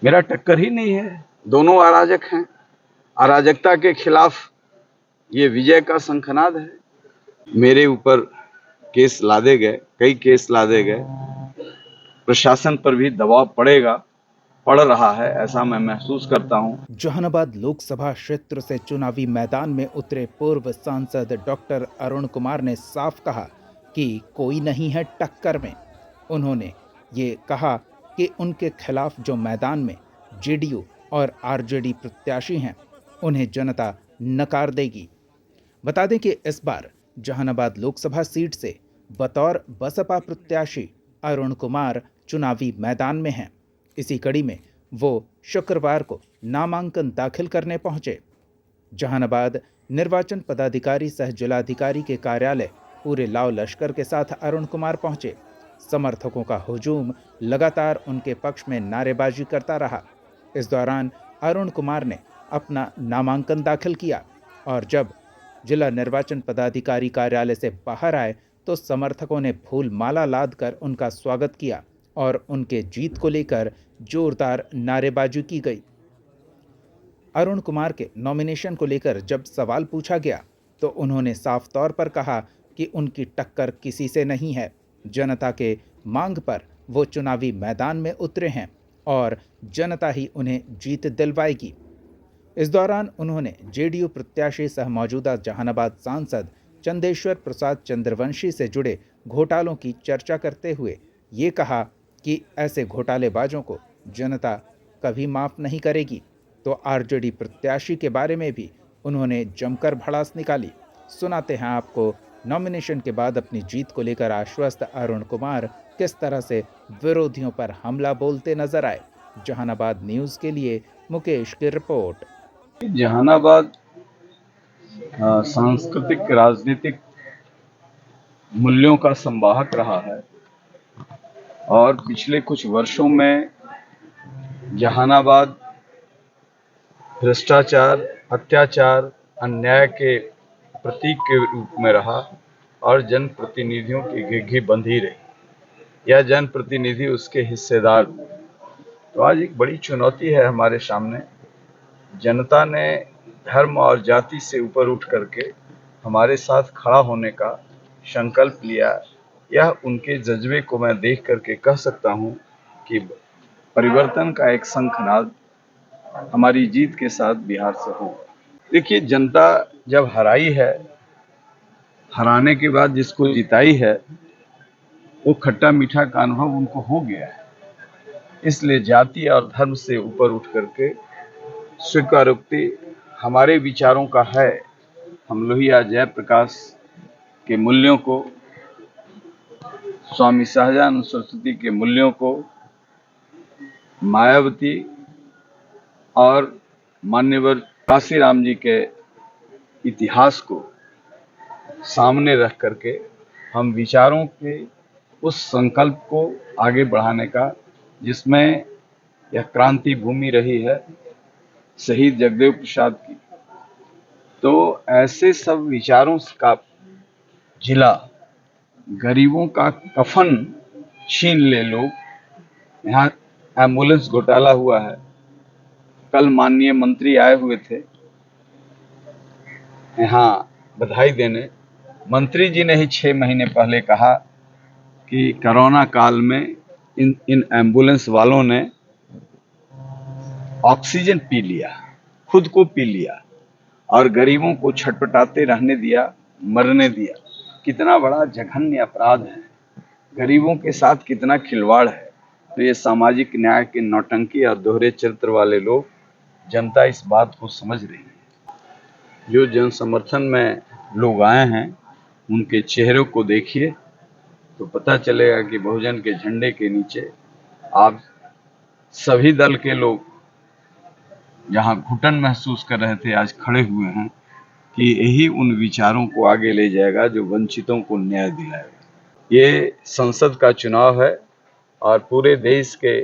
मेरा टक्कर ही नहीं है। दोनों अराजक हैं। अराजकता के खिलाफ ये विजय का शंखनाद है। मेरे ऊपर केस लादे गए, कई केस लादे गए। प्रशासन पर भी दबाव पड़ रहा है, ऐसा मैं महसूस करता हूं। जहानाबाद लोकसभा क्षेत्र से चुनावी मैदान में उतरे पूर्व सांसद डॉक्टर अरुण कुमार ने साफ कहा कि कोई नहीं है टक्कर में। उन्होंने ये कहा कि उनके खिलाफ जो मैदान में जेडीयू और आरजेडी प्रत्याशी हैं, उन्हें जनता नकार देगी। बता दें कि इस बार जहानाबाद लोकसभा सीट से बतौर बसपा प्रत्याशी अरुण कुमार चुनावी मैदान में हैं। इसी कड़ी में वो शुक्रवार को नामांकन दाखिल करने पहुंचे। जहानाबाद निर्वाचन पदाधिकारी सह जिलाधिकारी के कार्यालय पूरे लाव लश्कर के साथ अरुण कुमार पहुंचे। समर्थकों का हुजूम लगातार उनके पक्ष में नारेबाजी करता रहा। इस दौरान अरुण कुमार ने अपना नामांकन दाखिल किया और जब जिला निर्वाचन पदाधिकारी कार्यालय से बाहर आए तो समर्थकों ने फूल माला लादकर उनका स्वागत किया और उनके जीत को लेकर जोरदार नारेबाजी की गई। अरुण कुमार के नॉमिनेशन को लेकर जब सवाल पूछा गया तो उन्होंने साफ तौर पर कहा कि उनकी टक्कर किसी से नहीं है। जनता के मांग पर वो चुनावी मैदान में उतरे हैं और जनता ही उन्हें जीत दिलवाएगी। इस दौरान उन्होंने जेडीयू प्रत्याशी सह मौजूदा जहानाबाद सांसद चंदेश्वर प्रसाद चंद्रवंशी से जुड़े घोटालों की चर्चा करते हुए ये कहा कि ऐसे घोटालेबाजों को जनता कभी माफ नहीं करेगी। तो आरजेडी प्रत्याशी के बारे में भी उन्होंने जमकर भड़ास निकाली। सुनाते हैं आपको नॉमिनेशन के बाद अपनी जीत को लेकर आश्वस्त अरुण कुमार किस तरह से विरोधियों पर हमला बोलते नजर आए। जहानाबाद न्यूज़ के लिए मुकेश की रिपोर्ट। जहानाबाद सांस्कृतिक राजनीतिक मूल्यों का संवाहक रहा है और पिछले कुछ वर्षों में जहानाबाद भ्रष्टाचार, अत्याचार, अन्याय के प्रतीक के रूप में रहा और जनप्रतिनिधियों की घिघी बंधी रही या जनप्रतिनिधि उसके हिस्सेदार हुए। तो आज एक बड़ी चुनौती है हमारे सामने। जनता ने धर्म और जाति से ऊपर उठ करके हमारे साथ खड़ा होने का संकल्प लिया। यह उनके जज्बे को मैं देख करके कह सकता हूं कि परिवर्तन का एक शंखनाद हमारी जीत के साथ बिहार से हो। देखिए, जनता जब हराई है, हराने के बाद जिसको जिताई है, वो खट्टा मीठा का अनुभव उनको हो गया है। इसलिए जाति और धर्म से ऊपर उठ करके स्वीकारोक्ति हमारे विचारों का है। हम लोहिया जयप्रकाश के मूल्यों को, स्वामी सहजानंद सरस्वती के मूल्यों को, मायावती और मान्यवर काशीराम जी के इतिहास को सामने रख करके हम विचारों के उस संकल्प को आगे बढ़ाने का, जिसमें यह क्रांति भूमि रही है शहीद जगदेव प्रसाद की, तो ऐसे सब विचारों का जिला, गरीबों का कफन छीन ले लोग। यहाँ एम्बुलेंस घोटाला हुआ है। कल माननीय मंत्री आए हुए थे यहाँ बधाई देने। मंत्री जी ने ही 6 महीने पहले कहा कि कोरोना काल में इन एम्बुलेंस वालों ने ऑक्सीजन पी लिया, खुद को पी लिया और गरीबों को छटपटाते रहने दिया, मरने दिया। कितना बड़ा जघन्य अपराध है, गरीबों के साथ कितना खिलवाड़ है। तो ये सामाजिक न्याय के नौटंकी और दोहरे चरित्र वाले लोग, जनता इस बात को समझ रही है। जो जन समर्थन में लोग आए हैं, उनके चेहरों को देखिए तो पता चलेगा कि बहुजन के झंडे के नीचे आप सभी दल के लोग जहां घुटन महसूस कर रहे थे, आज खड़े हुए हैं कि यही उन विचारों को आगे ले जाएगा जो वंचितों को न्याय दिलाएगा। ये संसद का चुनाव है और पूरे देश के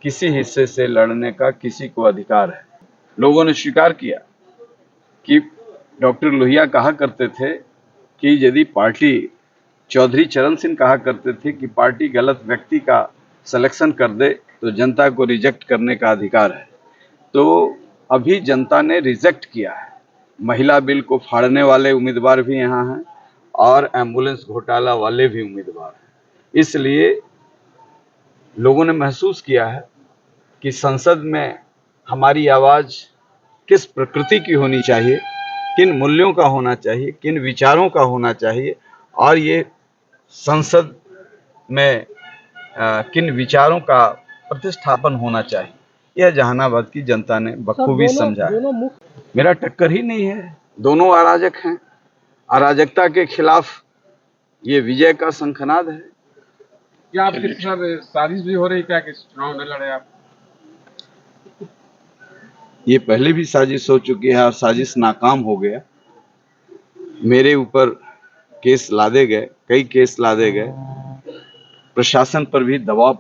किसी हिस्से से लड़ने का किसी को अधिकार है। लोगों ने स्वीकार किया कि डॉक्टर लोहिया कहा करते थे कि यदि पार्टी, चौधरी चरण सिंह कहा करते थे कि पार्टी गलत व्यक्ति का सिलेक्शन कर दे तो जनता को रिजेक्ट करने का अधिकार है। तो अभी जनता ने रिजेक्ट किया है। महिला बिल को फाड़ने वाले उम्मीदवार भी यहाँ हैं और एम्बुलेंस घोटाला वाले भी उम्मीदवार हैं। इसलिए लोगों ने महसूस किया है कि संसद में हमारी आवाज किस प्रकृति की होनी चाहिए, किन मूल्यों का होना चाहिए, किन विचारों का होना चाहिए और ये संसद में किन विचारों का प्रतिष्ठापन होना चाहिए, यह जहानाबाद की जनता ने बखूबी समझा है। मेरा टक्कर ही नहीं है, दोनों अराजक हैं। अराजकता के खिलाफ ये विजय का शंखनाद है। क्या आपकी सर साजिश भी हो रही क्या कि चुनाव न लड़े आप? ये पहले भी साजिश हो चुकी है और साजिश नाकाम हो गया। मेरे ऊपर केस लादे गए, कई केस लादे गए। प्रशासन पर भी दबाव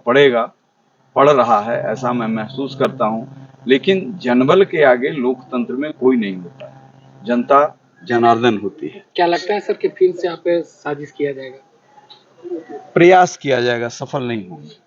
पड़ रहा है, ऐसा मैं महसूस करता हूं। लेकिन जनबल के आगे लोकतंत्र में कोई नहीं होता है, जनता जनार्दन होती है। क्या लगता है सर कि फिर से आप पे साजिश किया जाएगा? प्रयास किया जाएगा, सफल नहीं होंगे।